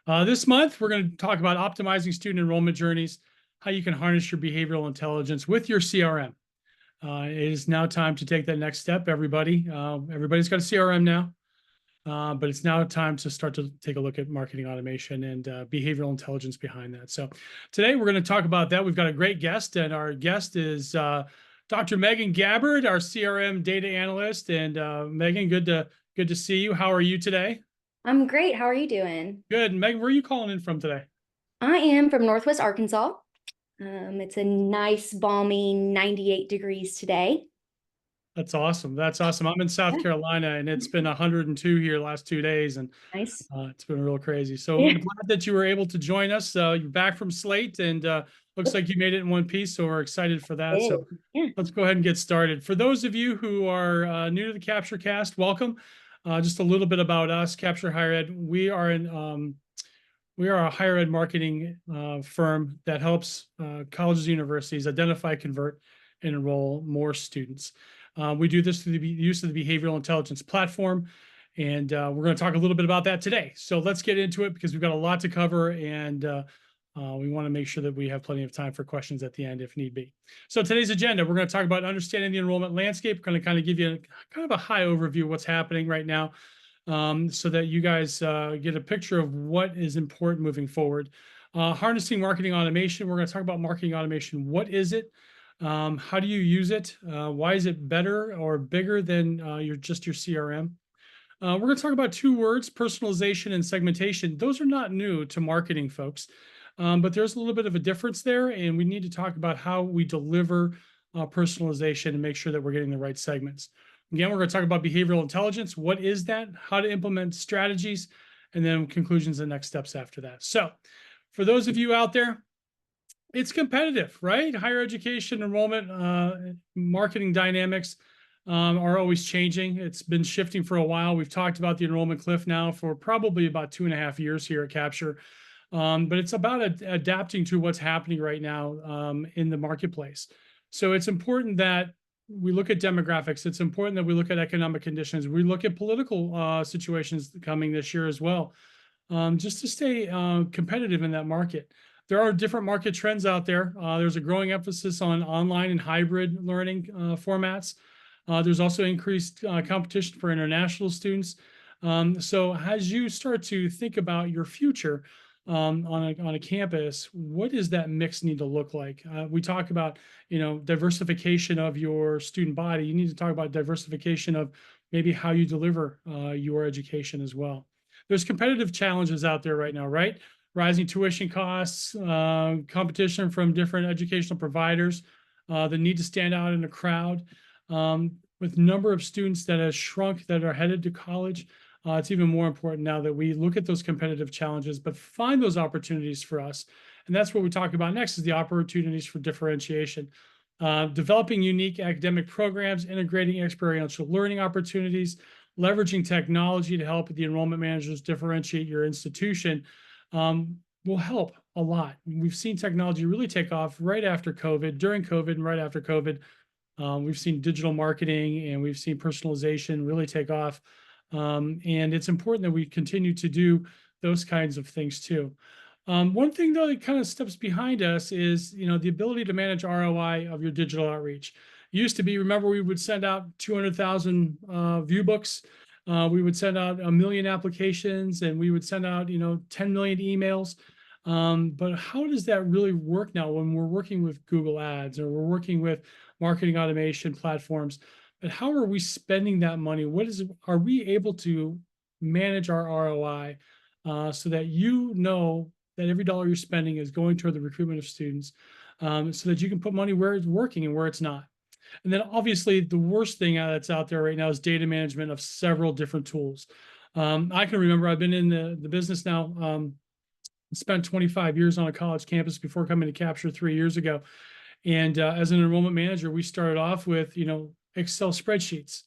This month, we're going to talk about optimizing student enrollment journeys, how you can harness your behavioral intelligence with your CRM. It is now time to take that next step, everybody. Everybody's got a CRM now, but it's now time to start to take a look at marketing automation and behavioral intelligence behind that. So today, we're going to talk about that. We've got a great guest, and our guest is Dr. Megan Gabbard, our CRM data analyst. And Megan, good to see you. How are you today? I'm great. How are you doing? Good. Megan, where are you calling in from today? I am from Northwest Arkansas. It's a nice, balmy 98 degrees today. That's awesome. That's awesome. I'm in South Yeah, Carolina, and it's been 102 here last 2 days, and nice. it's been real crazy. So Yeah. I'm glad that you were able to join us. You're back from Slate, and looks like you made it in one piece. So we're excited for that. So Yeah. let's go ahead and get started. For those of you who are new to the Capture Cast, welcome. Just a little bit about us, Capture Higher Ed. We are a higher ed marketing firm that helps colleges and universities identify, convert, and enroll more students. We do this through the use of the behavioral intelligence platform, and we're going to talk a little bit about that today. So let's get into it because we've got a lot to cover, and we want to make sure that we have plenty of time for questions at the end if need be. So today's agenda, we're going to talk about understanding the enrollment landscape. We're going to kind of give you kind of a high overview of what's happening right now, so that you guys get a picture of what is important moving forward. Harnessing marketing automation. We're going to talk about marketing automation. What is it? How do you use it? Why is it better or bigger than your CRM? We're going to talk about two words, personalization and segmentation. Those are not new to marketing, folks, but there's a little bit of a difference there, and we need to talk about how we deliver personalization and make sure that we're getting the right segments. Again, we're going to talk about behavioral intelligence. What is that? How to implement strategies, and then conclusions and next steps after that. So for those of you out there, it's competitive, right? Higher education enrollment, marketing dynamics are always changing. It's been shifting for a while. We've talked about the enrollment cliff now for probably about 2.5 years here at Capture. But it's about adapting to what's happening right now in the marketplace. So it's important that we look at demographics. It's important that we look at economic conditions. We look at political situations coming this year as well, just to stay competitive in that market. There are different market trends out there. There's a growing emphasis on online and hybrid learning formats. There's also increased competition for international students. So as you start to think about your future on a campus, what does that mix need to look like? We talk about, diversification of your student body. You need to talk about diversification of maybe how you deliver your education as well. There's competitive challenges out there right now, right? Rising tuition costs, competition from different educational providers, the need to stand out in a crowd. With number of students that has shrunk that are headed to college, it's even more important now that we look at those competitive challenges, but find those opportunities for us. And that's what we talk about next is the opportunities for differentiation. Developing unique academic programs, integrating experiential learning opportunities, leveraging technology to help the enrollment managers differentiate your institution will help a lot. We've seen technology really take off right after COVID, during COVID, and right after COVID. We've seen digital marketing and we've seen personalization really take off. And it's important that we continue to do those kinds of things too. One thing though that kind of steps behind us is, the ability to manage ROI of your digital outreach. It used to be, remember, we would send out 200,000 view books. We would send out 1 million applications, and we would send out, 10 million emails. But how does that really work now when we're working with Google Ads or we're working with marketing automation platforms? But how are we spending that money? Are we able to manage our ROI so that that every dollar you're spending is going toward the recruitment of students, so that you can put money where it's working and where it's not? And then obviously the worst thing that's out there right now is data management of several different tools. I can remember I've been in the business now, spent 25 years on a college campus before coming to Capture 3 years ago. And as an enrollment manager, we started off with, Excel spreadsheets.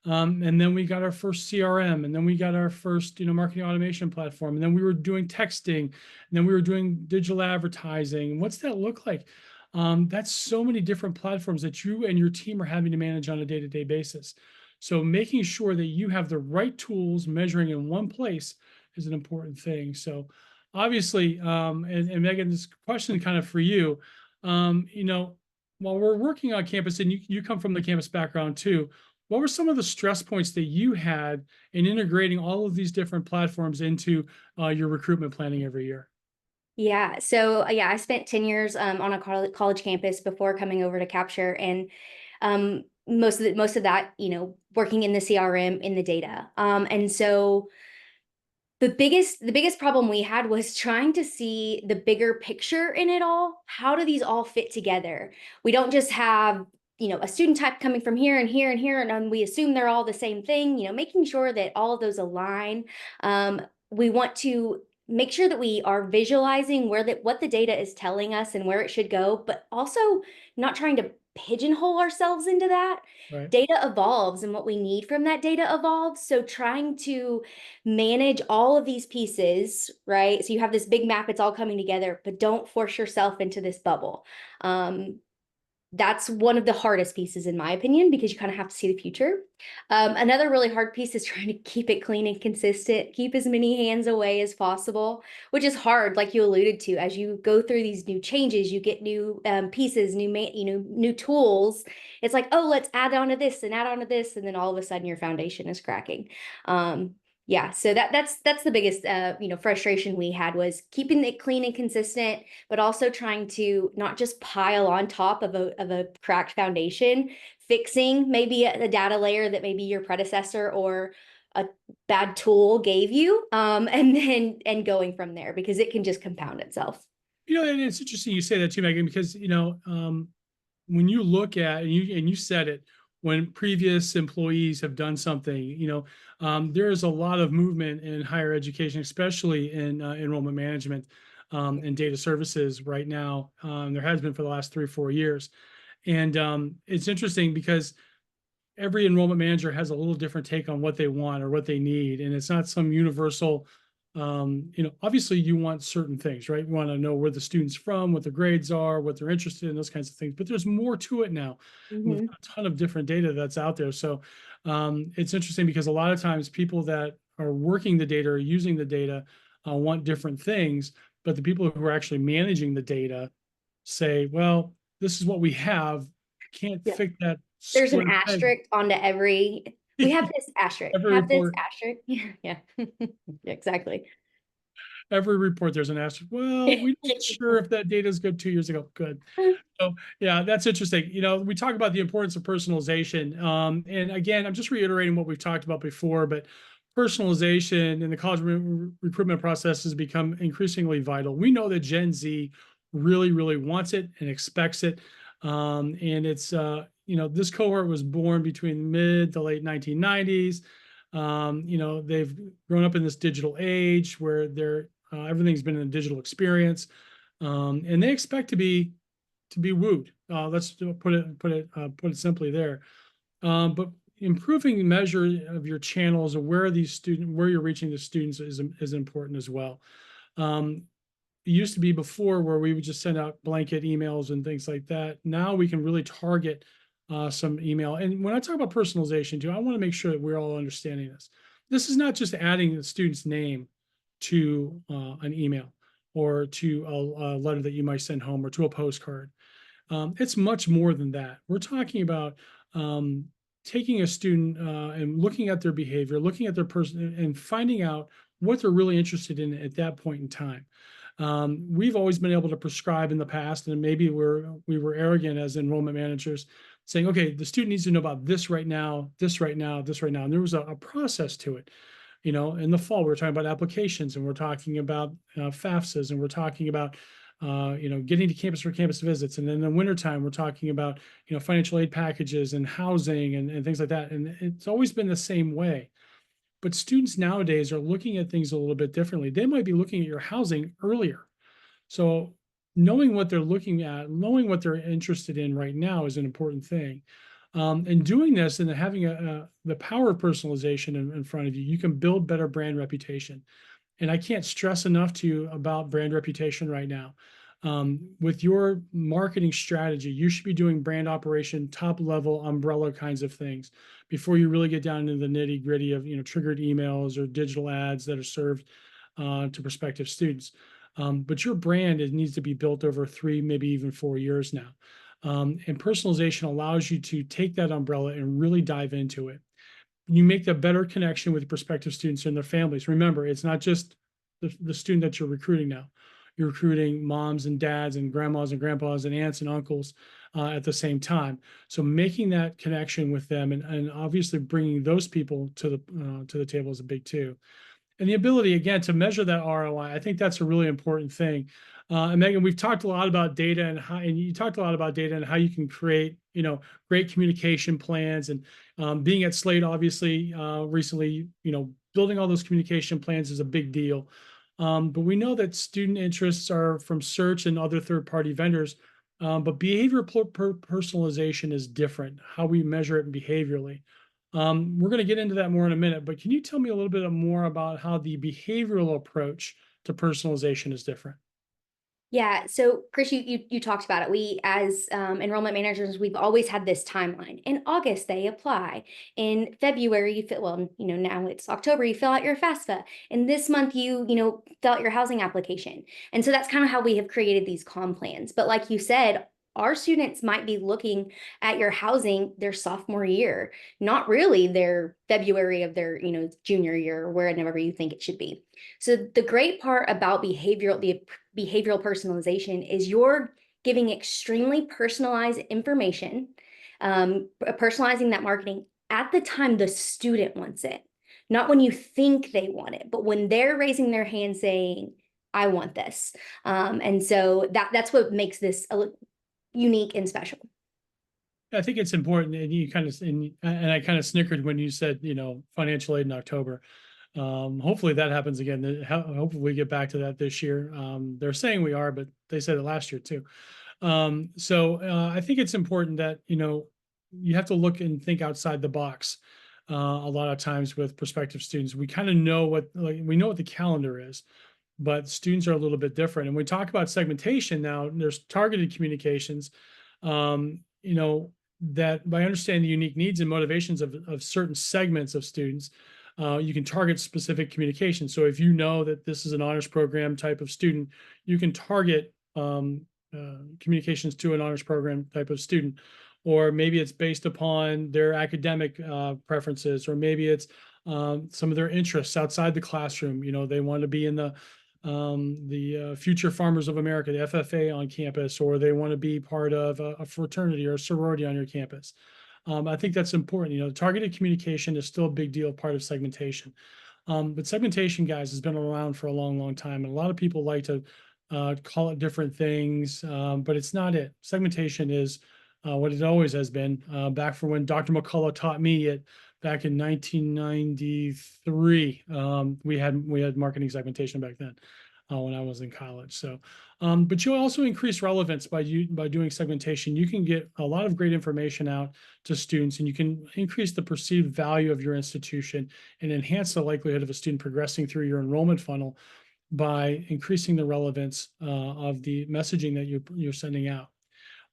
And then we got our first CRM, and then we got our first, marketing automation platform. And then we were doing texting, and then we were doing digital advertising. What's that look like? That's so many different platforms that you and your team are having to manage on a day-to-day basis. So making sure that you have the right tools measuring in one place is an important thing. So obviously, and Megan, this question kind of for you, you know, while we're working on campus, and you come from the campus background too, what were some of the stress points that you had in integrating all of these different platforms into your recruitment planning every year? Yeah. So yeah, I spent 10 years on a college campus before coming over to Capture, and most of that, working in the CRM in the data. And so the biggest problem we had was trying to see the bigger picture in it all. How do these all fit together? We don't just have, a student type coming from here and here and here, and we assume they're all the same thing, making sure that all of those align. We want to make sure that we are visualizing what the data is telling us and where it should go, but also not trying to pigeonhole ourselves into that. Right. Data evolves and what we need from that data evolves. So trying to manage all of these pieces, right? So you have this big map, it's all coming together, but don't force yourself into this bubble. That's one of the hardest pieces, in my opinion, because you kind of have to see the future. Another really hard piece is trying to keep it clean and consistent, keep as many hands away as possible, which is hard, like you alluded to. As you go through these new changes, you get new pieces, new tools. It's like, oh, let's add on to this and add on to this, and then all of a sudden your foundation is cracking. Yeah, so that's the biggest frustration we had, was keeping it clean and consistent, but also trying to not just pile on top of a cracked foundation, fixing maybe a data layer that maybe your predecessor or a bad tool gave you, and going from there, because it can just compound itself. You know, and it's interesting you say that too, Megan, because when you look at, and you said it, when previous employees have done something, there is a lot of movement in higher education, especially in enrollment management and data services right now. There has been for the last 3 or 4 years, and it's interesting because every enrollment manager has a little different take on what they want or what they need, and it's not some universal. Obviously you want certain things, right? You want to know where the student's from, what their grades are, what they're interested in, those kinds of things, but there's more to it now. We've Mhm. got a ton of different data that's out there. So it's interesting because a lot of times people that are working the data or using the data want different things, but the people who are actually managing the data say, well, this is what we have. Can't Yeah. fit that There's an square peg. asterisk onto every. We have this asterisk. Every Have this report, asterisk. Yeah. Yeah, exactly. every report, there's an asterisk. Well, we're not sure if that data is good 2 years ago. Good. So yeah, that's interesting. We talk about the importance of personalization. And again, I'm just reiterating what we've talked about before, but personalization in the college recruitment process has become increasingly vital. We know that Gen Z really, really wants it and expects it. And it's, this cohort was born between mid to late 1990s. They've grown up in this digital age where everything's been a digital experience. And they expect to be wooed. Let's put it simply there. But improving measure of your channels and where you're reaching the students is important as well. It used to be before where we would just send out blanket emails and things like that. Now we can really target some email. And when I talk about personalization too, I want to make sure that we're all understanding this. This is not just adding the student's name to an email or to a letter that you might send home or to a postcard. It's much more than that. We're talking about taking a student and looking at their behavior, looking at their person, and finding out what they're really interested in at that point in time. We've always been able to prescribe in the past, and maybe we were arrogant as enrollment managers, saying, "Okay, the student needs to know about this right now, this right now, this right now," and there was a process to it. In the fall, we were talking about applications, and we're talking about FAFSAs, and we're talking about getting to campus for campus visits. And then in the wintertime, we're talking about, financial aid packages and housing and things like that. And it's always been the same way. But students nowadays are looking at things a little bit differently. They might be looking at your housing earlier. So knowing what they're looking at, knowing what they're interested in right now is an important thing. And doing this and having the power of personalization in front of you, you can build better brand reputation. And I can't stress enough to you about brand reputation right now. With your marketing strategy, you should be doing brand operation, top level umbrella kinds of things before you really get down into the nitty gritty of, triggered emails or digital ads that are served. to prospective students. But your brand, it needs to be built over 3, maybe even 4 years now. And personalization allows you to take that umbrella and really dive into it. You make the better connection with prospective students and their families. Remember, it's not just the student that you're recruiting now. You're recruiting moms and dads and grandmas and grandpas and aunts and uncles at the same time. So making that connection with them, and obviously bringing those people to the table is a big too. And the ability, again, to measure that ROI, I think that's a really important thing. And Megan, we've talked a lot about data, and you talked a lot about data and how you can create, great communication plans. And being at Slate, obviously, recently, building all those communication plans is a big deal. But we know that student interests are from search and other third-party vendors. But behavior personalization is different, how we measure it behaviorally. We're going to get into that more in a minute, but can you tell me a little bit more about how the behavioral approach to personalization is different? Yeah. So, Chris, you talked about it. We, as enrollment managers, we've always had this timeline. In August, they apply. In February, you fill. Well, now it's October. You fill out your FAFSA. And this month, you fill out your housing application. And so that's kind of how we have created these comm plans. But like you said, our students might be looking at your housing their sophomore year, not really their February of their junior year, or wherever you think it should be. So the great part about behavioral personalization is you're giving extremely personalized information, personalizing that marketing at the time the student wants it, not when you think they want it, but when they're raising their hand saying, I want this. And so that's what makes this unique and special. I think it's important, and and I kind of snickered when you said, financial aid in October. Hopefully that happens again. Hopefully we get back to that this year. They're saying we are, but they said it last year too. So I think it's important that you have to look and think outside the box. A lot of times with prospective students, we kind of know we know what the calendar is, but students are a little bit different. And we talk about segmentation now. There's targeted communications. That by understanding the unique needs and motivations of certain segments of students, you can target specific communication. So if you know that this is an honors program type of student, you can target communications to an honors program type of student. Or maybe it's based upon their academic preferences, or maybe it's some of their interests outside the classroom. They want to be in the Future Farmers of America, the FFA on campus, or they want to be part of a fraternity or a sorority on your campus. I think that's important. Targeted communication is still a big deal, part of segmentation. But segmentation, guys, has been around for a long, long time. And a lot of people like to call it different things, but it's not it. Segmentation is what it always has been. Back from when Dr. McCullough taught me it back in 1993, we had marketing segmentation back then when I was in college. So, but you also increase relevance by doing segmentation. You can get a lot of great information out to students, and you can increase the perceived value of your institution and enhance the likelihood of a student progressing through your enrollment funnel by increasing the relevance of the messaging that you're sending out.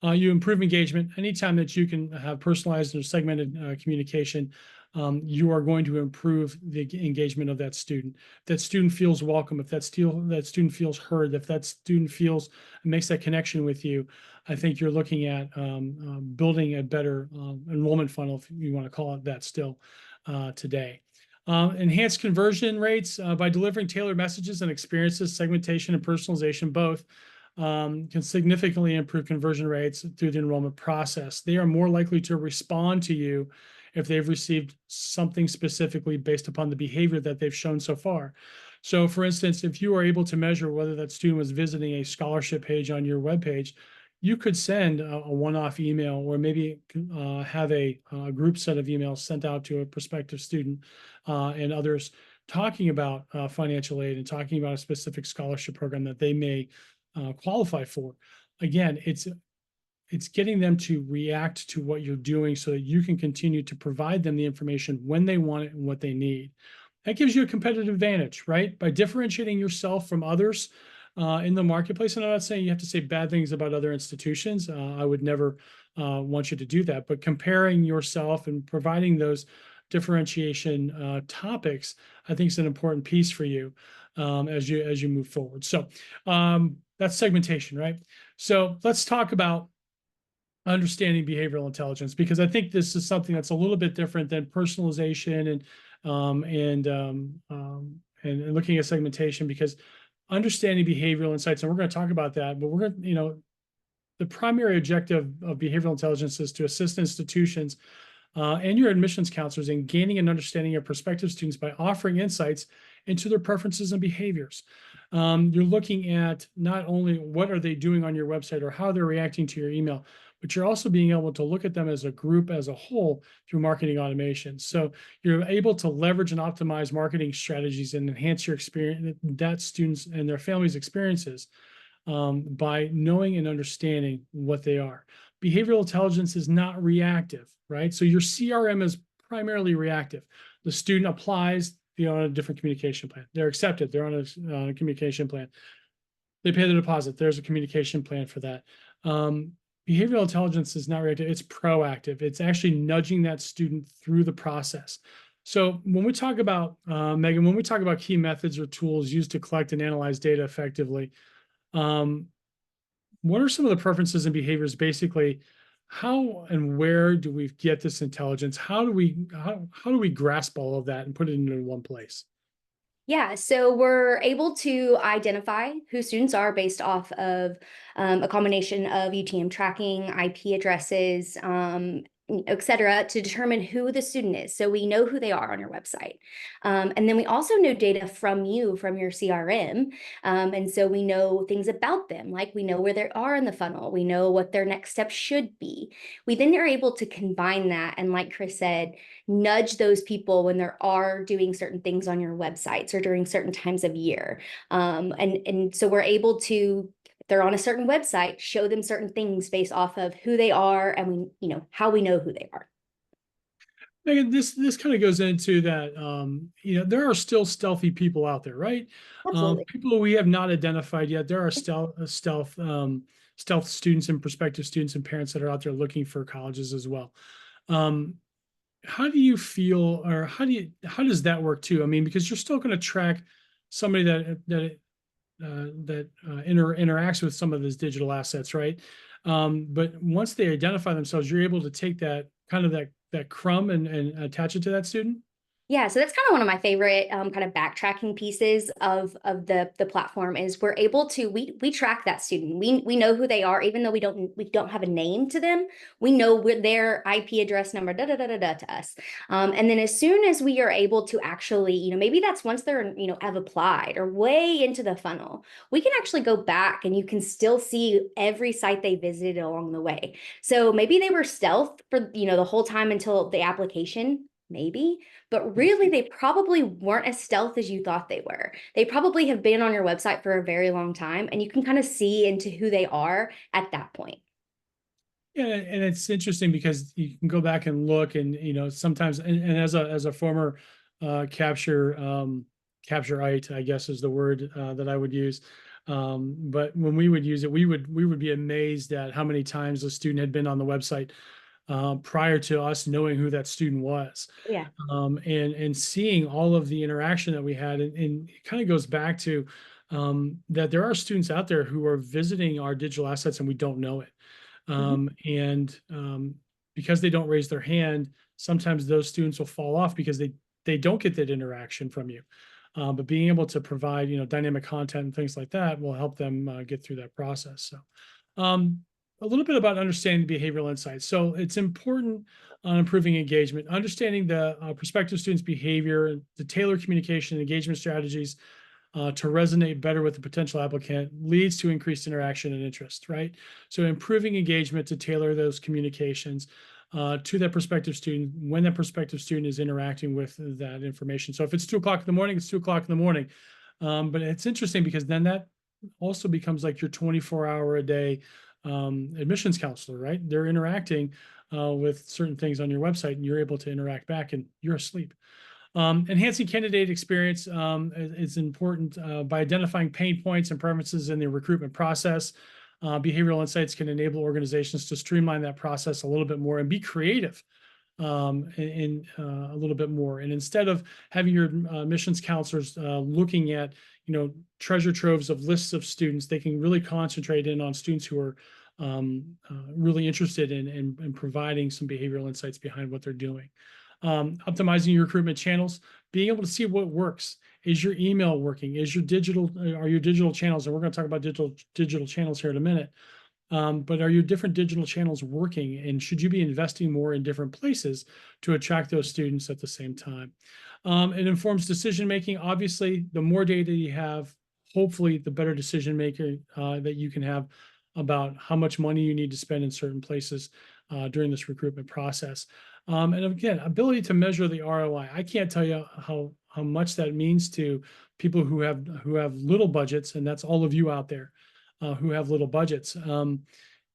You improve engagement. Anytime that you can have personalized or segmented communication, you are going to improve the engagement of that student. If that student feels welcome, if that student feels heard, if that student makes that connection with you, I think you're looking at building a better enrollment funnel, if you want to call it that still today. Enhanced conversion rates by delivering tailored messages and experiences. Segmentation and personalization both can significantly improve conversion rates through the enrollment process. They are more likely to respond to you if they've received something specifically based upon the behavior that they've shown so far. So for instance, if you are able to measure whether that student was visiting a scholarship page on your webpage, you could send a one-off email, or maybe have a group set of emails sent out to a prospective student and others, talking about financial aid and talking about a specific scholarship program that they may qualify for. Again, it's getting them to react to what you're doing so that you can continue to provide them the information when they want it and what they need. That gives you a competitive advantage, right? By differentiating yourself from others in the marketplace. And I'm not saying you have to say bad things about other institutions. I would never want you to do that. But comparing yourself and providing those differentiation topics, I think is an important piece for you. as you move forward. So that's segmentation, right? So let's talk about understanding behavioral intelligence, because I think this is something that's a little bit different than personalization and looking at segmentation, because understanding behavioral insights, and we're going to talk about that, but we're going to, the primary objective of behavioral intelligence is to assist institutions and your admissions counselors in gaining an understanding of prospective students by offering insights into their preferences and behaviors. You're looking at not only what are they doing on your website or how they're reacting to your email, but you're also being able to look at them as a group, as a whole, through marketing automation. So you're able to leverage and optimize marketing strategies and enhance your experience, that students and their families' experiences, by knowing and understanding what they are. Behavioral intelligence is not reactive, right? So your CRM is primarily reactive. The student applies, on a different communication plan. They're accepted. They're on a communication plan. They pay the deposit. There's a communication plan for that. Behavioral intelligence is not reactive. It's proactive. It's actually nudging that student through the process. So when we talk about, Megan, when we talk about key methods or tools used to collect and analyze data effectively, what are some of the preferences and behaviors? Basically, how and where do we get this intelligence? How do we grasp all of that and put it into one place? Yeah, so we're able to identify who students are based off of a combination of UTM tracking, IP addresses, et cetera, to determine who the student is. So we know who they are on your website. And then we also know data from you, from your CRM. And so we know things about them, like we know where they are in the funnel. We know what their next step should be. We then are able to combine that. And like Chris said, nudge those people when they are doing certain things on your websites or during certain times of year. And so we're able to, if they're on a certain website, show them certain things based off of who they are and how we know who they are. Megan, this kind of goes into that, there are still stealthy people out there, right? Absolutely. People we have not identified yet. There are stealth students and prospective students and parents that are out there looking for colleges as well. How do you feel, or how does that work too? I mean, because you're still going to track somebody that interacts with some of those digital assets, right? But once they identify themselves, you're able to take that kind of that crumb and attach it to that student. Yeah, so that's kind of one of my favorite kind of backtracking pieces of the platform is we're able to we track that student. We know who they are, even though we don't have a name to them. We know their IP address number to us. And then as soon as we are able to actually, maybe that's once they're have applied or way into the funnel, we can actually go back and you can still see every site they visited along the way. So maybe they were stealth for the whole time until the application, maybe. But really, they probably weren't as stealth as you thought they were. They probably have been on your website for a very long time, and you can kind of see into who they are at that point. Yeah, and it's interesting because you can go back and look, and sometimes, and as a former captureite, I guess is the word that I would use. But when we would use it, we would be amazed at how many times a student had been on the website prior to us knowing who that student was. Yeah. And seeing all of the interaction that we had, and it kind of goes back to that there are students out there who are visiting our digital assets and we don't know it. And because they don't raise their hand, sometimes those students will fall off because they don't get that interaction from you. But being able to provide dynamic content and things like that will help them get through that process. So a little bit about understanding behavioral insights. So it's important on improving engagement, understanding the prospective students' behavior, the tailor communication and engagement strategies to resonate better with the potential applicant leads to increased interaction and interest, right? So improving engagement to tailor those communications to that prospective student when that prospective student is interacting with that information. So if it's 2:00 in the morning, it's 2:00 in the morning. But it's interesting because then that also becomes like your 24-hour a day admissions counselor, right? They're interacting with certain things on your website and you're able to interact back and you're asleep. Enhancing candidate experience is important by identifying pain points and preferences in the recruitment process. Behavioral insights can enable organizations to streamline that process a little bit more and be creative a little bit more. And instead of having your admissions counselors looking at, treasure troves of lists of students, they can really concentrate in on students who are really interested in providing some behavioral insights behind what they're doing. Optimizing your recruitment channels, being able to see what works. Is your email working? Are your digital channels, and we're going to talk about digital channels here in a minute. But are your different digital channels working? And should you be investing more in different places to attract those students at the same time? It informs decision making. Obviously, the more data you have, hopefully, the better decision maker that you can have about how much money you need to spend in certain places during this recruitment process. And again, ability to measure the ROI. I can't tell you how much that means to people who have little budgets, and that's all of you out there who have little budgets.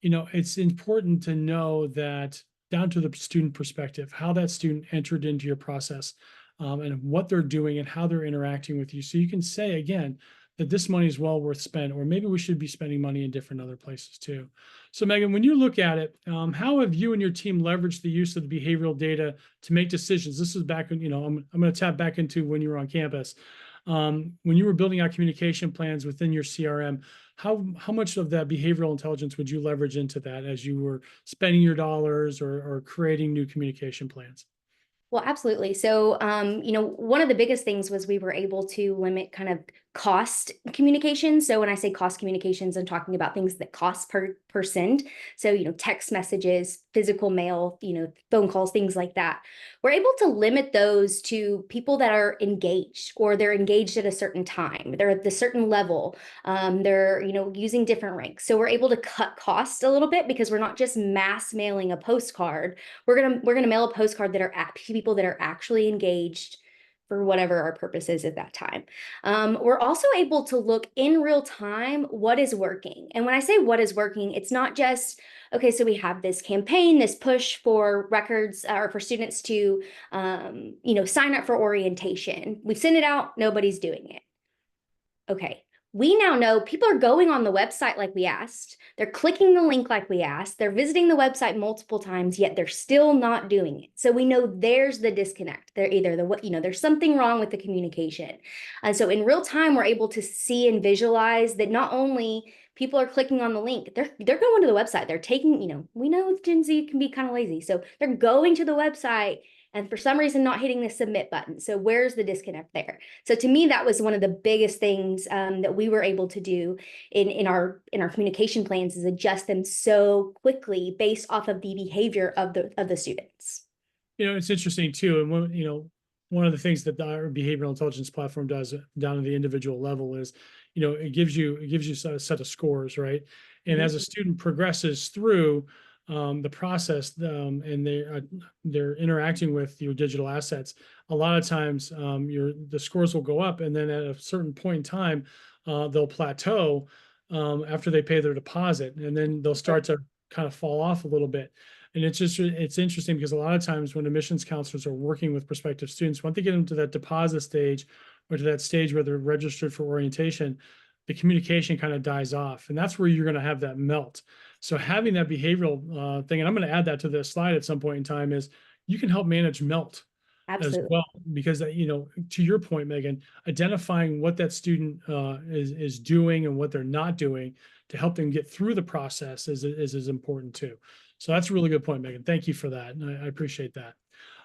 It's important to know that down to the student perspective, how that student entered into your process, and what they're doing and how they're interacting with you. So you can say again that this money is well worth spent, or maybe we should be spending money in different other places too. So Megan, when you look at it, how have you and your team leveraged the use of the behavioral data to make decisions? This is back when, I'm going to tap back into when you were on campus. When you were building out communication plans within your CRM, how much of that behavioral intelligence would you leverage into that as you were spending your dollars or creating new communication plans? Well, absolutely. So, one of the biggest things was we were able to limit kind of cost communication. So when I say cost communications, I'm talking about things that cost per send. So, text messages, physical mail, phone calls, things like that. We're able to limit those to people that are engaged, or they're engaged at a certain time. They're at the certain level. They're, using different ranks. So we're able to cut costs a little bit because we're not just mass mailing a postcard. We're gonna mail a postcard that are at people that are actually engaged for whatever our purpose is at that time. We're also able to look in real time what is working. And when I say what is working, it's not just, okay, so we have this campaign, this push for records or for students to, sign up for orientation. We've sent it out, nobody's doing it. Okay, we now know people are going on the website like we asked. They're clicking the link like we asked. They're visiting the website multiple times, yet they're still not doing it. So we know there's the disconnect. They're either there's something wrong with the communication. And so in real time, we're able to see and visualize that not only people are clicking on the link, they're going to the website. They're taking, we know Gen Z can be kind of lazy. So they're going to the website and for some reason not hitting the submit button. So where's the disconnect there? So to me, that was one of the biggest things that we were able to do in our communication plans, is adjust them so quickly based off of the behavior of the students. It's interesting too. And one of the things that our behavioral intelligence platform does down at the individual level is, it gives you a set of scores, right? And as a student progresses through the process, and they're interacting with your digital assets, a lot of times the scores will go up, and then at a certain point in time, they'll plateau after they pay their deposit, and then they'll start to kind of fall off a little bit. And it's interesting because a lot of times when admissions counselors are working with prospective students, once they get them to that deposit stage or to that stage where they're registered for orientation, the communication kind of dies off. And that's where you're going to have that melt. So having that behavioral thing, and I'm going to add that to this slide at some point in time, is you can help manage melt as Absolutely. well, because to your point, Megan, identifying what that student is doing and what they're not doing to help them get through the process is important too. So that's a really good point, Megan. Thank you for that. And I appreciate that.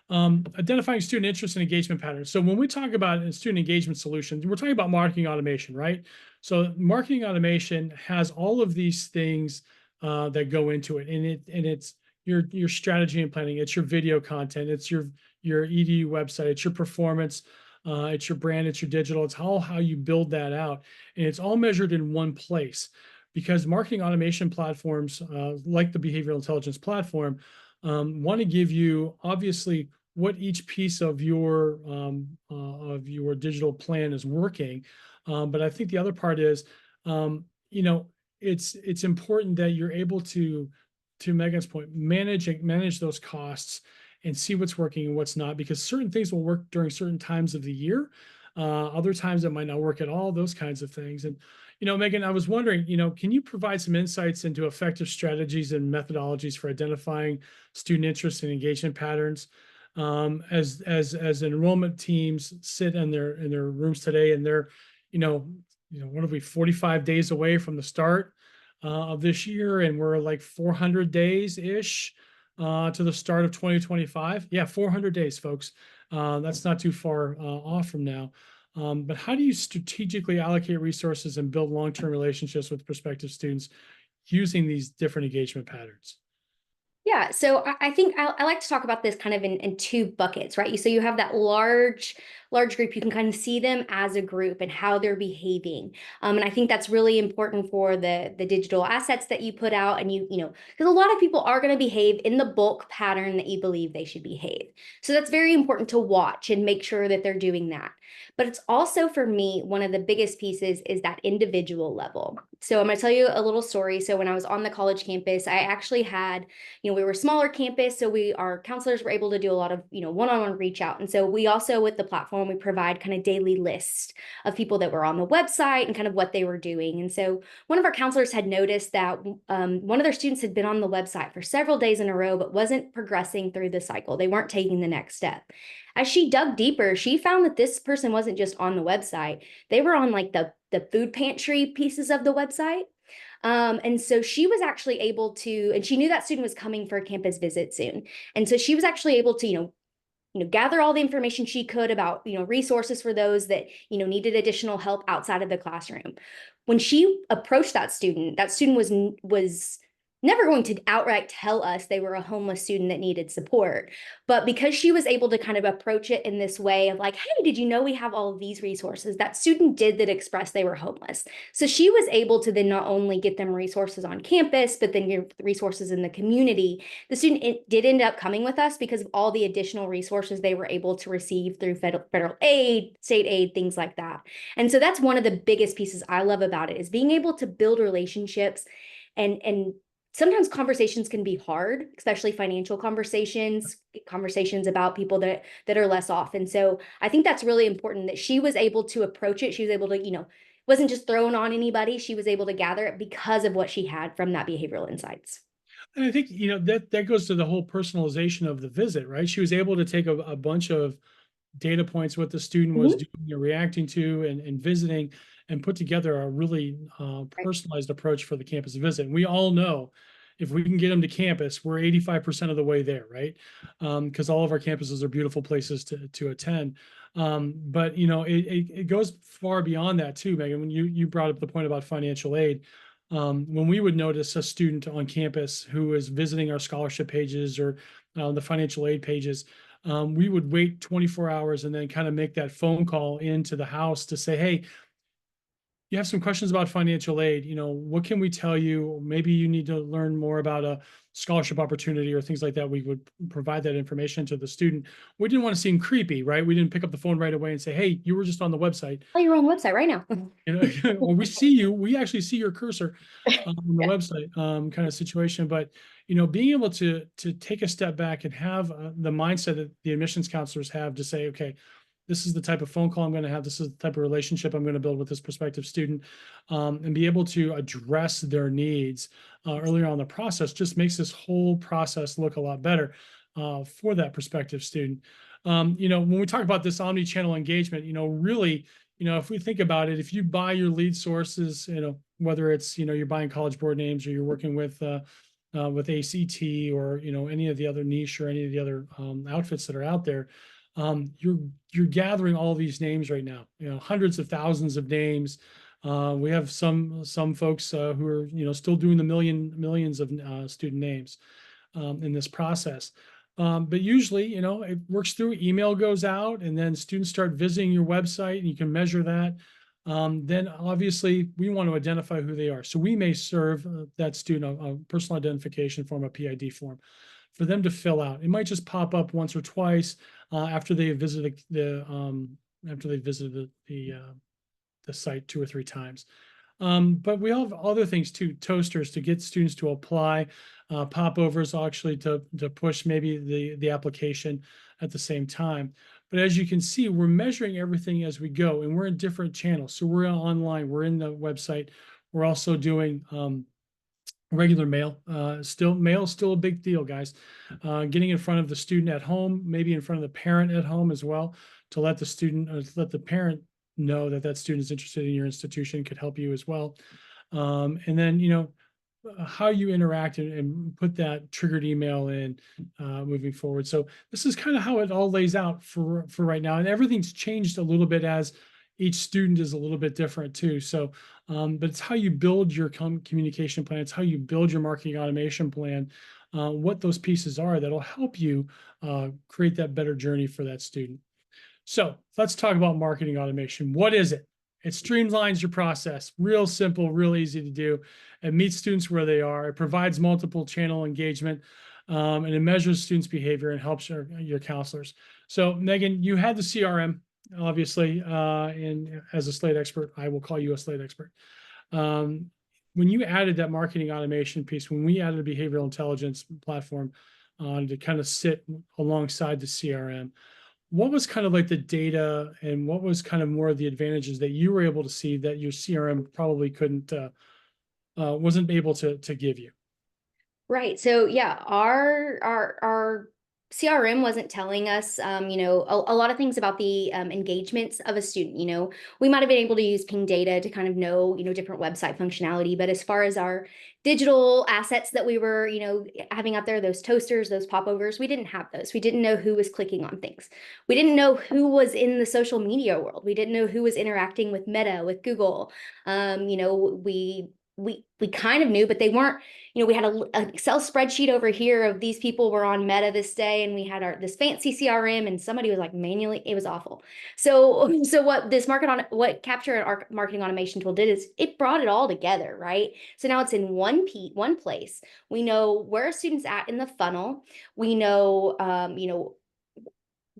Identifying student interest and engagement patterns. So when we talk about student engagement solutions, we're talking about marketing automation, right? So marketing automation has all of these things that go into it, and it's your strategy and planning. It's your video content. It's your EDU website. It's your performance. It's your brand. It's your digital. It's all how you build that out, and it's all measured in one place. Because marketing automation platforms, like the behavioral intelligence platform, want to give you obviously what each piece of your digital plan is working. But I think the other part is, it's important that you're able to Megan's point, manage those costs and see what's working and what's not, because certain things will work during certain times of the year. Other times it might not work at all, those kinds of things. And, Megan, I was wondering, can you provide some insights into effective strategies and methodologies for identifying student interest and engagement patterns? As enrollment teams sit in their rooms today, and they're, what are we, 45 days away from the start of this year, and we're like 400 days ish to the start of 2025. Yeah, 400 days, folks. That's not too far off from now. But how do you strategically allocate resources and build long-term relationships with prospective students using these different engagement patterns? Yeah, so I think I like to talk about this kind of in two buckets, right? So you have that large group. You can kind of see them as a group and how they're behaving, and I think that's really important for the digital assets that you put out. And because a lot of people are going to behave in the bulk pattern that you believe they should behave. So that's very important to watch and make sure that they're doing that. But it's also, for me, one of the biggest pieces is that individual level. So I'm going to tell you a little story. So when I was on the college campus, I actually had, we were a smaller campus, so our counselors were able to do a lot of, one-on-one reach out. And so we also, with the platform, we provide kind of daily lists of people that were on the website and kind of what they were doing. And so one of our counselors had noticed that one of their students had been on the website for several days in a row, but wasn't progressing through the cycle. They weren't taking the next step. As she dug deeper, she found that this person wasn't just on the website. They were on like the food pantry pieces of the website. And so she was actually able to, and she knew that student was coming for a campus visit soon. And so she was actually able to, gather all the information she could about, resources for those that, needed additional help outside of the classroom. When she approached that student was never going to outright tell us they were a homeless student that needed support. But because she was able to kind of approach it in this way of like, hey, did you know we have all of these resources? That student that expressed they were homeless. So she was able to then not only get them resources on campus, but then your resources in the community. The student did end up coming with us because of all the additional resources they were able to receive through federal aid, state aid, things like that. And so that's one of the biggest pieces I love about it, is being able to build relationships. And sometimes conversations can be hard, especially financial conversations about people that are less off. And so I think that's really important that she was able to approach it. She was able to, wasn't just thrown on anybody. She was able to gather it because of what she had from that behavioral insights. And I think, that goes to the whole personalization of the visit, right? She was able to take a bunch of data points, what the student was Mhm. doing or reacting to and visiting, and put together a really Right. personalized approach for the campus visit. And we all know if we can get them to campus, we're 85% of the way there, right? Because all of our campuses are beautiful places to attend. But it goes far beyond that too, Megan. When you brought up the point about financial aid, when we would notice a student on campus who is visiting our scholarship pages or the financial aid pages, we would wait 24 hours and then kind of make that phone call into the house to say, hey, you have some questions about financial aid. What can we tell you? Maybe you need to learn more about a scholarship opportunity or things like that. We would provide that information to the student. We didn't want to seem creepy, right? We didn't pick up the phone right away and say, hey, you were just on the website. Oh, you're on the website right now. Or we see you, we actually see your cursor on the Yeah. website, kind of situation. But being able to take a step back and have the mindset that the admissions counselors have to say, okay, this is the type of phone call I'm going to have. This is the type of relationship I'm going to build with this prospective student, and be able to address their needs earlier on in the process just makes this whole process look a lot better for that prospective student. When we talk about this omni-channel engagement, really, if we think about it, if you buy your lead sources, whether it's, you're buying College Board names or you're working with ACT or, any of the other niche or any of the other outfits that are out there, you're gathering all these names right now, hundreds of thousands of names. We have some folks who are, still doing the millions of student names in this process. But usually, it works through email goes out and then students start visiting your website and you can measure that. Then obviously we want to identify who they are. So we may serve that student a personal identification form, a PID form for them to fill out. It might just pop up once or twice after they visited the site 2 or 3 times. But we have other things too, toasters to get students to apply, popovers actually to push maybe the application at the same time. But as you can see, we're measuring everything as we go, and we're in different channels. So we're online, we're in the website. We're also doing regular mail. Mail is still a big deal, guys. Getting in front of the student at home, maybe in front of the parent at home as well, to let the student or let the parent know that that student is interested in your institution could help you as well. And then, how you interact and put that triggered email in moving forward. So this is kind of how it all lays out for right now. And everything's changed a little bit as each student is a little bit different too. So, but it's how you build your communication plan. It's how you build your marketing automation plan, what those pieces are that'll help you create that better journey for that student. So let's talk about marketing automation. What is it? It streamlines your process, real simple, real easy to do. It meets students where they are. It provides multiple channel engagement, and it measures students' behavior and helps your counselors. So Megan, you had the CRM, obviously, and as a Slate expert, I will call you a Slate expert. When you added that marketing automation piece, when we added a behavioral intelligence platform to kind of sit alongside the CRM, what was kind of like the data and what was kind of more of the advantages that you were able to see that your CRM probably couldn't wasn't able to give you? Right. So yeah, our CRM wasn't telling us, a lot of things about the engagements of a student. We might have been able to use ping data to kind of know, different website functionality, but as far as our digital assets that we were, having out there, those toasters, those popovers, we didn't have those. We didn't know who was clicking on things. We didn't know who was in the social media world. We didn't know who was interacting with Meta, with Google. We kind of knew, but they weren't. We had an Excel spreadsheet over here of these people were on Meta this day, and we had this fancy CRM, and somebody was like manually. It was awful. So what Capture and our marketing automation tool did is it brought it all together, right? So now it's in one place. We know where a student's at in the funnel. We know,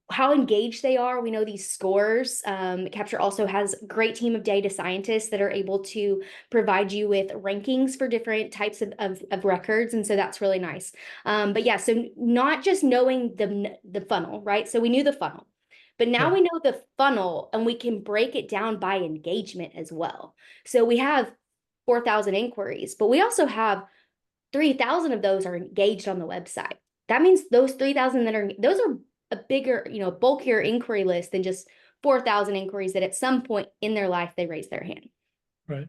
how engaged they are. We know these scores. Capture also has a great team of data scientists that are able to provide you with rankings for different types of records. And so that's really nice. But yeah, so not just knowing the funnel, right? So we knew the funnel, but now Yeah. we know the funnel and we can break it down by engagement as well. So we have 4,000 inquiries, but we also have 3,000 of those are engaged on the website. That means those 3,000 those are a bigger, bulkier inquiry list than just 4,000 inquiries that at some point in their life they raise their hand. Right.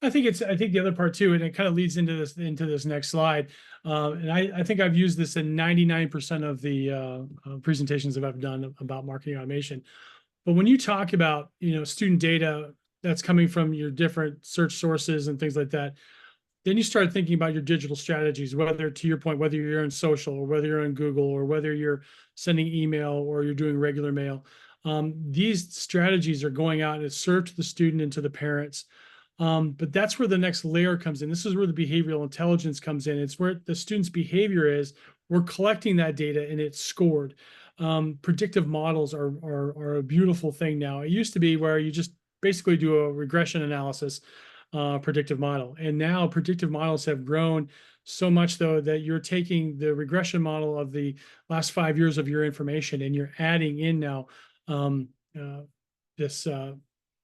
I think the other part too, and it kind of leads into this next slide. And I think I've used this in 99% of the presentations that I've done about marketing automation. But when you talk about, student data that's coming from your different search sources and things like that, then you start thinking about your digital strategies, whether, to your point, whether you're in social or whether you're in Google or whether you're sending email or you're doing regular mail. These strategies are going out and it's served to the student and to the parents. But that's where the next layer comes in. This is where the behavioral intelligence comes in. It's where the student's behavior is. We're collecting that data and it's scored. Predictive models are a beautiful thing now. It used to be where you just basically do a regression analysis predictive model. And now predictive models have grown so much, though, that you're taking the regression model of the last 5 years of your information and you're adding in now this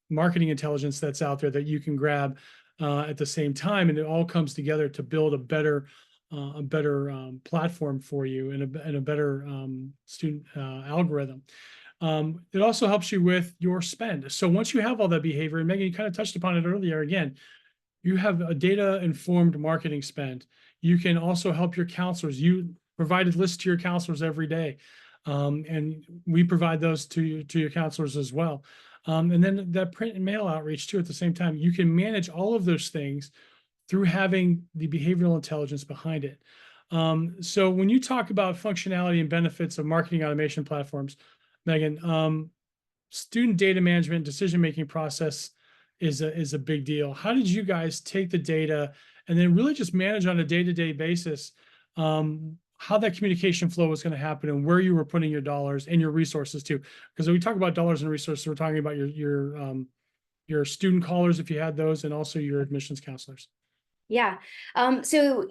marketing intelligence that's out there that you can grab at the same time. And it all comes together to build a better platform for you and a better student algorithm. It also helps you with your spend. So once you have all that behavior, and Megan, you kind of touched upon it earlier again, you have a data-informed marketing spend. You can also help your counselors. You provided lists to your counselors every day. And we provide those to your counselors as well. And then that print and mail outreach too at the same time. You can manage all of those things through having the behavioral intelligence behind it. So when you talk about functionality and benefits of marketing automation platforms, Megan, student data management, decision-making process is a big deal. How did you guys take the data and then really just manage on a day-to-day basis how that communication flow was going to happen and where you were putting your dollars and your resources too? Because when we talk about dollars and resources, we're talking about your student callers, if you had those, and also your admissions counselors. Yeah. So,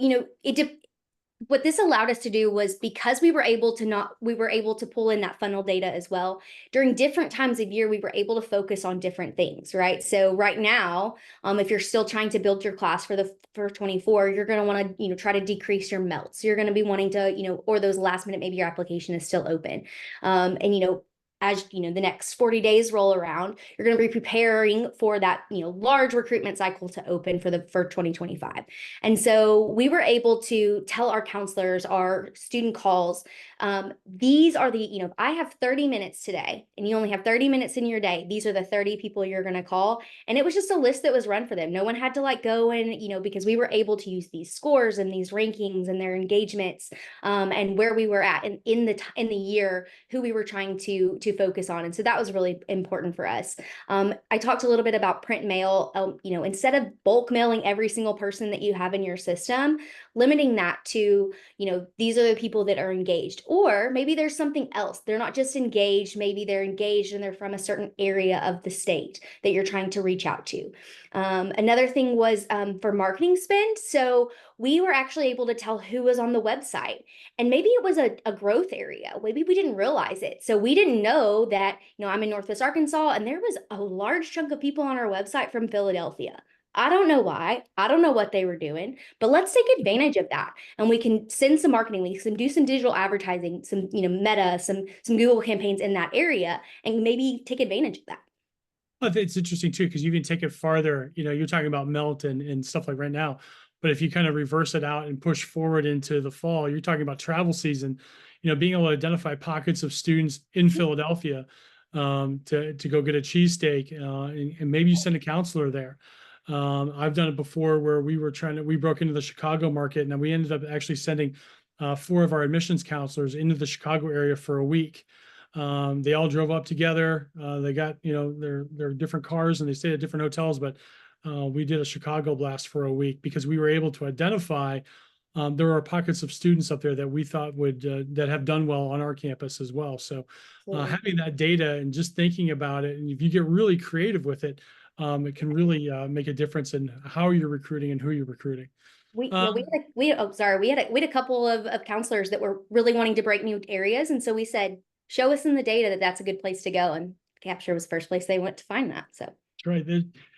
what this allowed us to do was, because we were able to pull in that funnel data as well during different times of year, we were able to focus on different things, right? So right now, if you're still trying to build your class for 24, you're going to want to, try to decrease your melts. You're going to be wanting to, or those last minute, maybe your application is still open. And as the next 40 days roll around, you're going to be preparing for that large recruitment cycle to open for 2025. And so we were able to tell our counselors, our student calls, these are if I have 30 minutes today and you only have 30 minutes in your day, these are the 30 people you're going to call. And it was just a list that was run for them. No one had to go and because we were able to use these scores and these rankings and their engagements, and where we were at in the year, who we were trying to focus on. And so that was really important for us. I talked a little bit about print mail. Instead of bulk mailing every single person that you have in your system, limiting that to, these are the people that are engaged. Or maybe there's something else. They're not just engaged, maybe they're engaged and they're from a certain area of the state that you're trying to reach out to. Another thing was for marketing spend. So we were actually able to tell who was on the website. And maybe it was a growth area. Maybe we didn't realize it. So we didn't know that, I'm in Northwest Arkansas, and there was a large chunk of people on our website from Philadelphia. I don't know why. I don't know what they were doing, but let's take advantage of that. And we can send some marketing links and do some digital advertising, some, Meta, some Google campaigns in that area, and maybe take advantage of that. Well, it's interesting too, because you can take it farther. You're talking about melt and stuff like right now, but if you kind of reverse it out and push forward into the fall, you're talking about travel season. Being able to identify pockets of students in Philadelphia to go get a cheesesteak, and maybe you send a counselor there. I've done it before where we broke into the Chicago market, and we ended up actually sending 4 of our admissions counselors into the Chicago area for a week. They all drove up together. They got, their different cars and they stayed at different hotels, but we did a Chicago blast for a week because we were able to identify there are pockets of students up there that we thought that have done well on our campus as well. So having that data and just thinking about it, and if you get really creative with it, it can really make a difference in how you're recruiting and who you're recruiting. We had a couple of counselors that were really wanting to break new areas, and so we said, show us in the data that that's a good place to go, and Capture was the first place they went to find that. So right,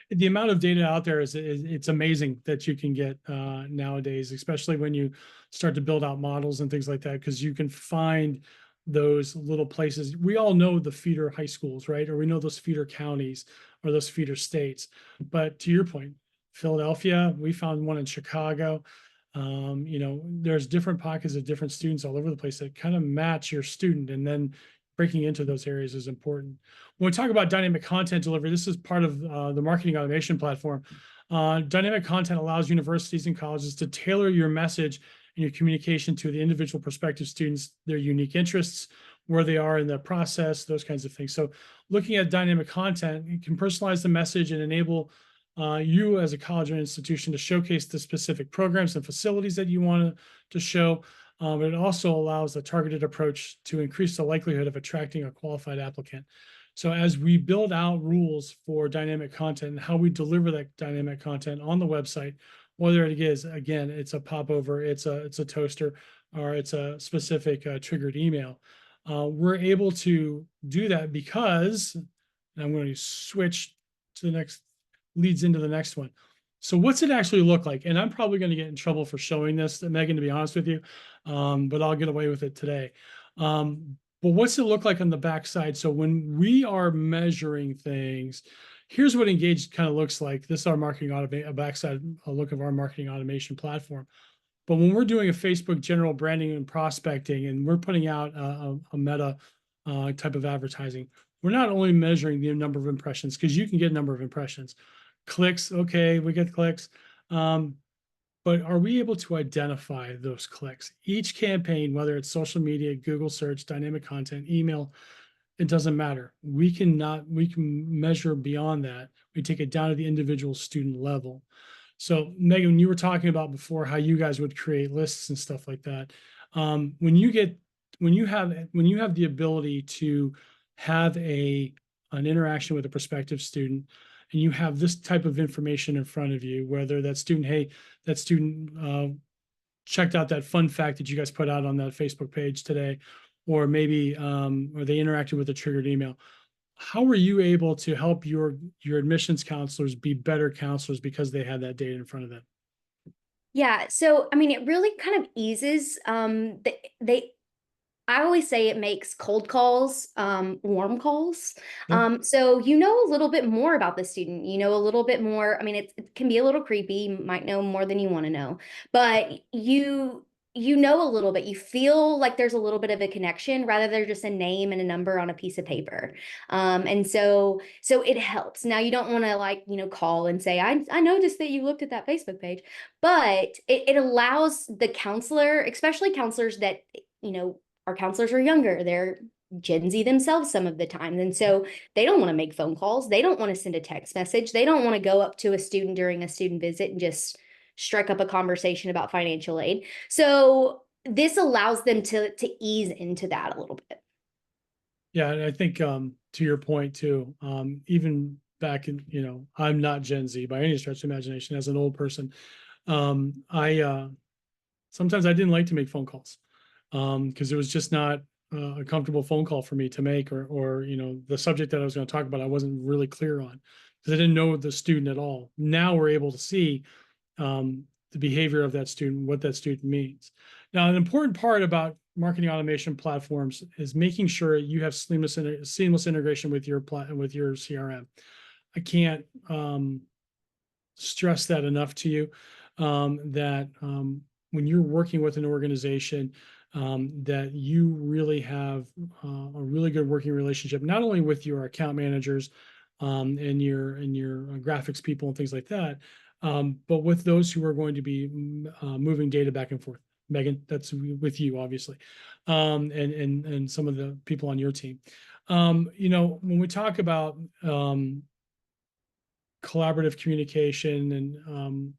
the amount of data out there is it's amazing that you can get nowadays, especially when you start to build out models and things like that, because you can find those little places. We all know the feeder high schools, right? Or we know those feeder counties or those feeder states. But to your point, Philadelphia, we found one in Chicago. There's different pockets of different students all over the place that kind of match your student, and then breaking into those areas is important. When we talk about dynamic content delivery, this is part of the marketing automation platform. Dynamic content allows universities and colleges to tailor your message and your communication to the individual prospective students, their unique interests, where they are in the process, those kinds of things. So looking at dynamic content, you can personalize the message and enable you as a college or institution to showcase the specific programs and facilities that you want to show. But it also allows a targeted approach to increase the likelihood of attracting a qualified applicant. So as we build out rules for dynamic content and how we deliver that dynamic content on the website, whether it is, again, it's a popover, it's a toaster, or it's a specific triggered email, we're able to do that because, and I'm going to switch to the next, leads into the next one. So what's it actually look like? And I'm probably going to get in trouble for showing this, Megan, to be honest with you, but I'll get away with it today. But what's it look like on the backside? So when we are measuring things, here's what engaged kind of looks like. This is our marketing automation, a backside a look of our marketing automation platform. But when we're doing a Facebook general branding and prospecting, and we're putting out a meta type of advertising, we're not only measuring the number of impressions, because you can get a number of impressions. Clicks, okay, we get clicks. But are we able to identify those clicks? Each campaign, whether it's social media, Google search, dynamic content, email, it doesn't matter. We can measure beyond that. We take it down to the individual student level. So Megan, you were talking about before how you guys would create lists and stuff like that. When you have the ability to have an interaction with a prospective student, and you have this type of information in front of you, whether that student, hey, that student checked out that fun fact that you guys put out on that Facebook page today, or maybe or they interacted with a triggered email. How were you able to help your admissions counselors be better counselors because they had that data in front of them? Yeah, so I mean, it really kind of eases they I always say it makes cold calls, warm calls. Yeah. So you know a little bit more about the student. You know a little bit more. I mean, it can be a little creepy. You might know more than you want to know, but you know a little bit. You feel like there's a little bit of a connection rather than just a name and a number on a piece of paper. And so it helps. Now you don't want to like call and say I noticed that you looked at that Facebook page, but it allows the counselor, especially counselors that our counselors are younger. They're Gen Z themselves some of the time. And so they don't want to make phone calls. They don't want to send a text message. They don't want to go up to a student during a student visit and just strike up a conversation about financial aid. So this allows them to ease into that a little bit. Yeah, and I think to your point too, even back in, I'm not Gen Z by any stretch of imagination. As an old person, I sometimes I didn't like to make phone calls because it was just not a comfortable phone call for me to make, or the subject that I was going to talk about I wasn't really clear on because I didn't know the student at all. Now we're able to see the behavior of that student, what that student means. Now, an important part about marketing automation platforms is making sure you have seamless integration with your CRM. I can't stress that enough to you, that when you're working with an organization, that you really have a really good working relationship, not only with your account managers and your graphics people and things like that, but with those who are going to be moving data back and forth. Megan, that's with you, obviously, and some of the people on your team. When we talk about collaborative communication and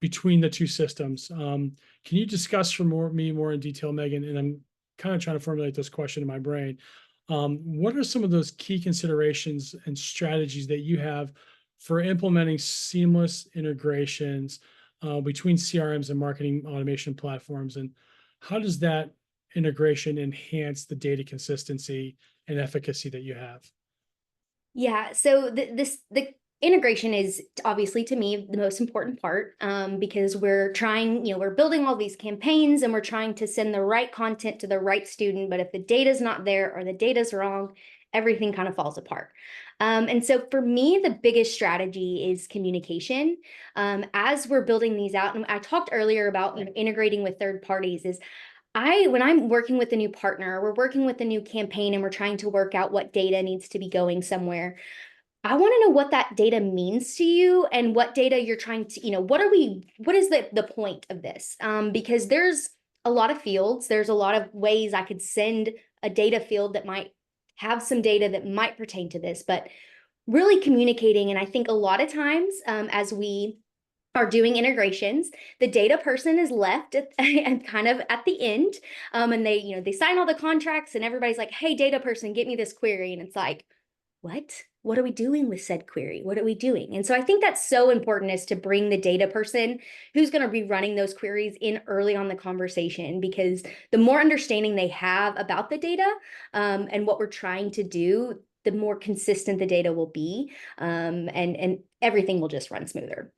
between the two systems. Can you discuss for me more in detail, Megan? And I'm kind of trying to formulate this question in my brain. What are some of those key considerations and strategies that you have for implementing seamless integrations between CRMs and marketing automation platforms? And how does that integration enhance the data consistency and efficacy that you have? Yeah, so the integration is obviously to me the most important part, because we're trying, we're building all these campaigns and we're trying to send the right content to the right student. But if the data's not there or the data's wrong, everything kind of falls apart. And so for me, the biggest strategy is communication. As we're building these out, and I talked earlier about integrating with third parties, is when I'm working with a new partner, we're working with a new campaign and we're trying to work out what data needs to be going somewhere. I want to know what that data means to you and what data you're trying to, what is the point of this? Because there's a lot of fields, there's a lot of ways I could send a data field that might have some data that might pertain to this, but really communicating. And I think a lot of times, as we are doing integrations, the data person is left and kind of at the end, and they sign all the contracts and everybody's like, hey, data person, get me this query. And it's like, what are we doing with said query? What are we doing? And so I think that's so important, is to bring the data person who's going to be running those queries in early on the conversation, because the more understanding they have about the data and what we're trying to do, the more consistent the data will be, and everything will just run smoother.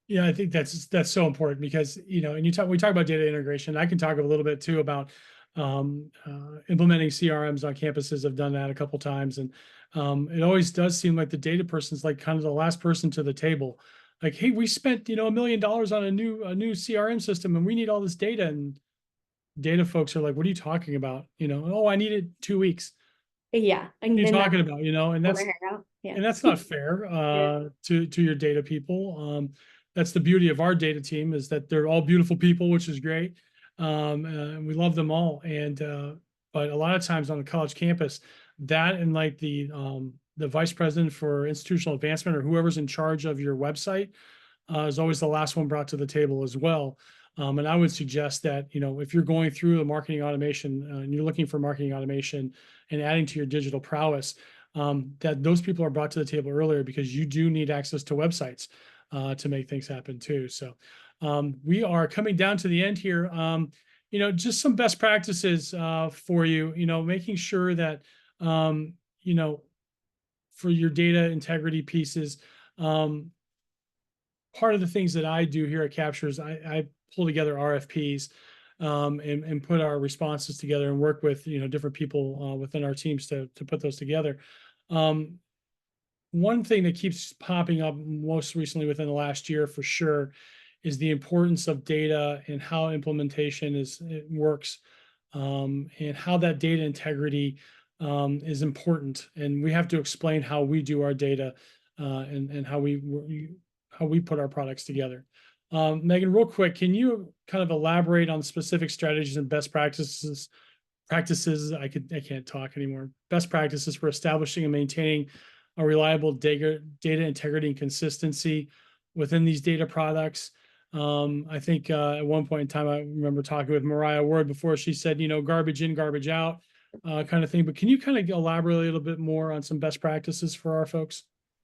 Yeah, I think that's so important because, and we talk about data integration. I can talk a little bit too about implementing CRMs on campuses. I've done that a couple times, and it always does seem like the data person's like kind of the last person to the table. Like, hey, we spent $1 million on a new CRM system, and we need all this data. And data folks are like, "What are you talking about?" Oh, I need it 2 weeks. Yeah, What are and you then that talking about? And pull their hair out. Yeah. that's not fair Yeah. to your data people. That's the beauty of our data team, is that they're all beautiful people, which is great. And we love them all. But a lot of times on a college campus, that and like the vice president for institutional advancement or whoever's in charge of your website is always the last one brought to the table as well. And I would suggest that, if you're going through the marketing automation and you're looking for marketing automation and adding to your digital prowess, that those people are brought to the table earlier, because you do need access to websites to make things happen too. So We are coming down to the end here. Just some best practices for you, making sure that, um, you know, for your data integrity pieces, um, part of the things that I do here at Captures, I pull together RFPs, and put our responses together and work with, different people within our teams to put those together. Um, One thing that keeps popping up most recently within the last year for sure is the importance of data and how implementation it works, and how that data integrity is important. And we have to explain how we do our data, and how we put our products together. Megan, real quick, can you kind of elaborate on specific strategies and best practices, I can't talk anymore. Best practices for establishing and maintaining a reliable data integrity and consistency within these data products. I think at one point in time, I remember talking with Mariah Ward before. She said, garbage in, garbage out, kind of thing. But can you kind of elaborate a little bit more on some best practices for our folks?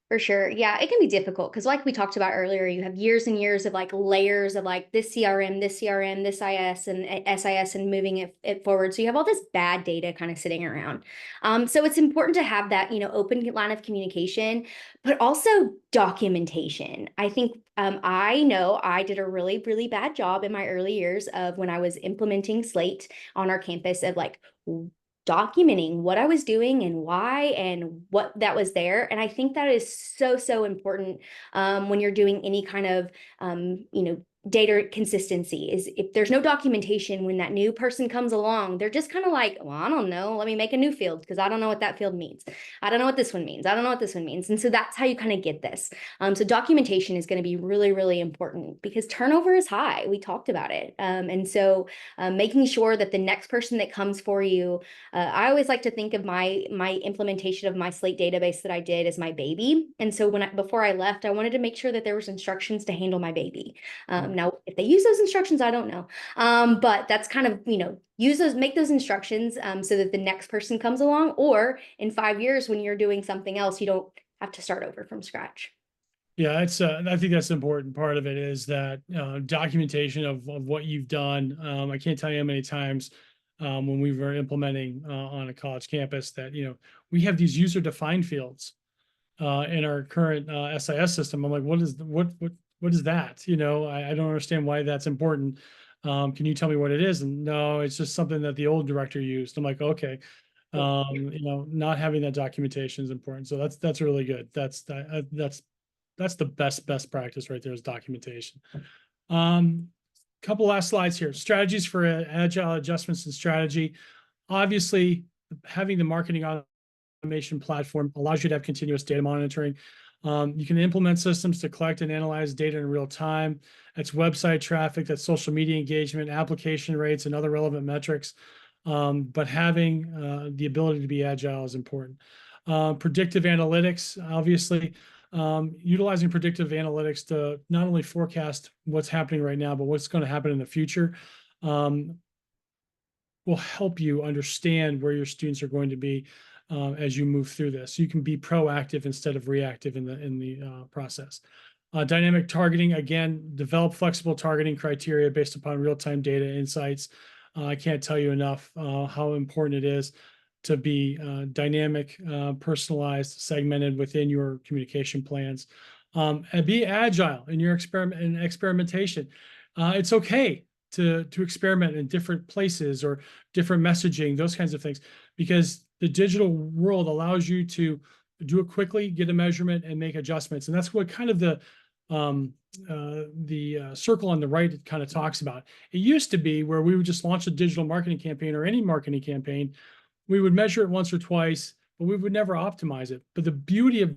For sure. Yeah, it can be difficult because, like we talked about earlier, you have years and years of like layers of like this CRM, this CRM, this IS and SIS and moving it forward. So you have all this bad data kind of sitting around. So it's important to have that, open line of communication, but also documentation. I think I know I did a really, really bad job in my early years of when I was implementing Slate on our campus of like documenting what I was doing and why and what that was there. And I think that is so, so important when you're doing any kind of, data consistency is if there's no documentation when that new person comes along, they're just kind of like, well, I don't know, let me make a new field because I don't know what that field means. I don't know what this one means. I don't know what this one means. And so that's how you kind of get this. So documentation is going to be really, really important because turnover is high. We talked about it. And so making sure that the next person that comes for you, I always like to think of my implementation of my Slate database that I did as my baby. And so before I left, I wanted to make sure that there was instructions to handle my baby. Now, if they use those instructions, I don't know. But that's kind of, make those instructions so that the next person comes along, or in 5 years when you're doing something else, you don't have to start over from scratch. Yeah, I think that's an important part of it is that documentation of what you've done. I can't tell you how many times when we were implementing on a college campus that, we have these user-defined fields in our current SIS system. I'm like, what is that? I don't understand why that's important. Can you tell me what it is? And no, it's just something that the old director used. I'm like, okay. Not having that documentation is important. So that's really good. That's the best practice right there is documentation. Couple last slides here. Strategies for agile adjustments and strategy. Obviously, having the marketing automation platform allows you to have continuous data monitoring. You can implement systems to collect and analyze data in real time. That's website traffic, that's social media engagement, application rates, and other relevant metrics. But having the ability to be agile is important. Predictive analytics, obviously, utilizing predictive analytics to not only forecast what's happening right now, but what's going to happen in the future, will help you understand where your students are going to be as you move through this. You can be proactive instead of reactive in the process. Dynamic targeting, again, develop flexible targeting criteria based upon real-time data insights. I can't tell you enough how important it is to be dynamic, personalized, segmented within your communication plans, and be agile in your experimentation. It's okay to experiment in different places or different messaging, those kinds of things, because the digital world allows you to do it quickly, get a measurement, and make adjustments. And that's what kind of the circle on the right kind of talks about. It used to be where we would just launch a digital marketing campaign or any marketing campaign. We would measure it once or twice, but we would never optimize it. But the beauty of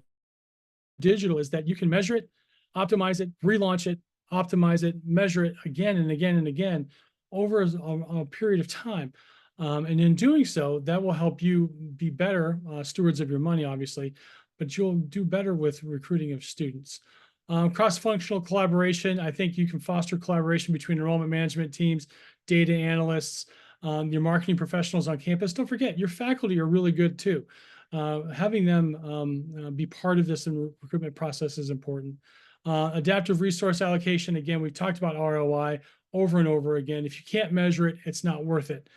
digital is that you can measure it, optimize it, relaunch it, optimize it, measure it again and again and again over a period of time. And in doing so, that will help you be better stewards of your money, obviously, but you'll do better with recruiting of students. Cross-functional collaboration, I think you can foster collaboration between enrollment management teams, data analysts, your marketing professionals on campus. Don't forget, your faculty are really good too. Having them be part of this recruitment process is important. Adaptive resource allocation. Again, we've talked about ROI over and over again. If you can't measure it, it's not worth it.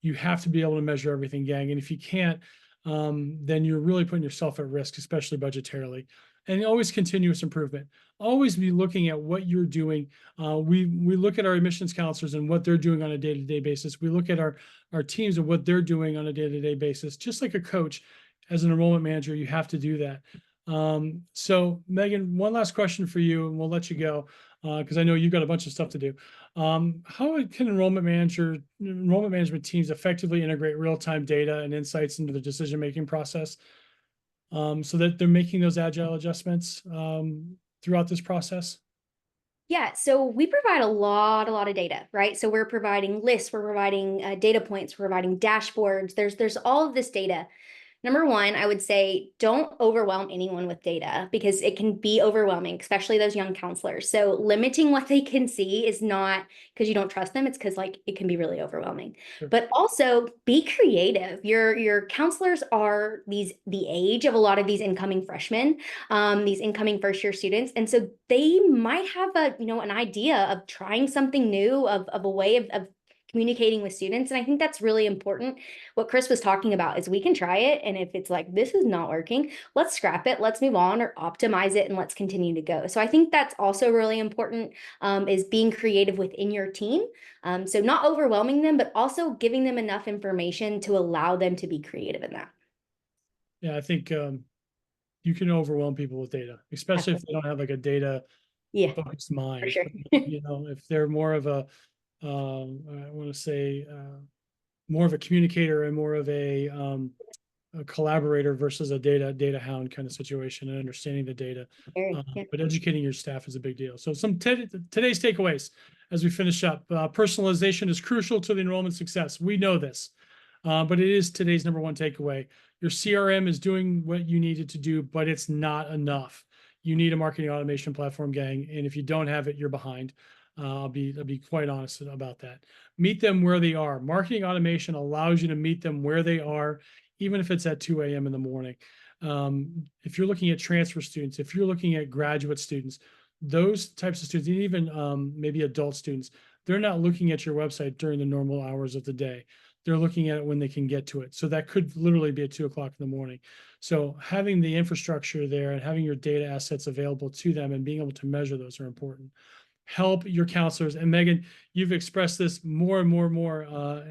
You have to be able to measure everything, gang. And if you can't, then you're really putting yourself at risk, especially budgetarily. And always continuous improvement. Always be looking at what you're doing. We look at our admissions counselors and what they're doing on a day-to-day basis. We look at our teams and what they're doing on a day-to-day basis. Just like a coach, as an enrollment manager, you have to do that. So Megan, one last question for you, and we'll let you go because I know you've got a bunch of stuff to do. How can enrollment management teams effectively integrate real-time data and insights into the decision-making process so that they're making those agile adjustments throughout this process? Yeah, so we provide a lot of data, right? So we're providing lists, we're providing data points, we're providing dashboards. There's all of this data. Number one, I would say don't overwhelm anyone with data because it can be overwhelming, especially those young counselors. So limiting what they can see is not because you don't trust them, it's because like it can be really overwhelming. Sure. But also be creative. Your counselors are the age of a lot of these incoming freshmen, these incoming first year students. And so they might have an idea of trying something new, of a way of communicating with students. And I think that's really important. What Chris was talking about is we can try it. And if it's like, this is not working, let's scrap it, let's move on or optimize it and let's continue to go. So I think that's also really important, is being creative within your team. So not overwhelming them, but also giving them enough information to allow them to be creative in that. Yeah, I think you can overwhelm people with data, especially if they don't have like a data Yeah, focused for mind. sure. If they're more of a I want to say more of a communicator and more of a collaborator versus a data hound kind of situation and understanding the data. Yeah. But educating your staff is a big deal. So some today's takeaways as we finish up. Personalization is crucial to the enrollment success. We know this, but it is today's number one takeaway. Your CRM is doing what you need it to do, but it's not enough. You need a marketing automation platform, gang. And if you don't have it, you're behind. I'll be quite honest about that. Meet them where they are. Marketing automation allows you to meet them where they are, even if it's at 2 a.m. in the morning. If you're looking at transfer students, if you're looking at graduate students, those types of students, even maybe adult students, they're not looking at your website during the normal hours of the day. They're looking at it when they can get to it. So that could literally be at 2 o'clock in the morning. So having the infrastructure there and having your data assets available to them and being able to measure those are important. Help your counselors. And Megan, you've expressed this more and more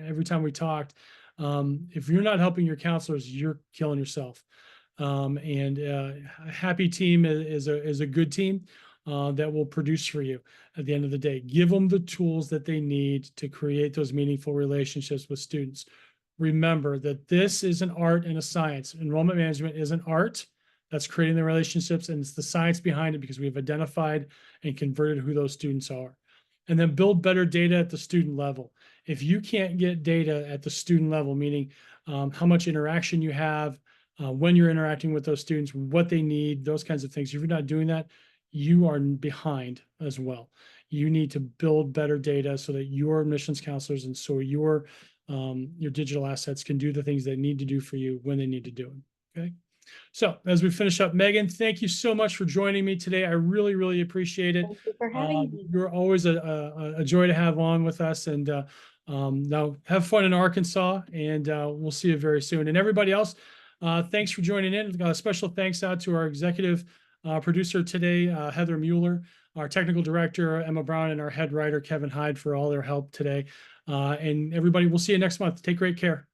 every time we talked. If you're not helping your counselors, you're killing yourself. And a happy team is a good team that will produce for you at the end of the day. Give them the tools that they need to create those meaningful relationships with students. Remember that this is an art and a science. Enrollment management is an art that's creating the relationships, and it's the science behind it because we've identified and converted who those students are. And then build better data at the student level. If you can't get data at the student level, meaning how much interaction you have, when you're interacting with those students, what they need, those kinds of things, if you're not doing that, you are behind as well. You need to build better data so that your admissions counselors and so your digital assets can do the things they need to do for you when they need to do it. Okay. So as we finish up, Megan, thank you so much for joining me today. I really appreciate it. Thank you for having me. You're always a joy to have on with us. And now have fun in Arkansas, and we'll see you very soon. And everybody else, thanks for joining in. A special thanks out to our executive producer today, Heather Mueller, our technical director, Emma Brown, and our head writer, Kevin Hyde, for all their help today. And everybody, we'll see you next month. Take great care.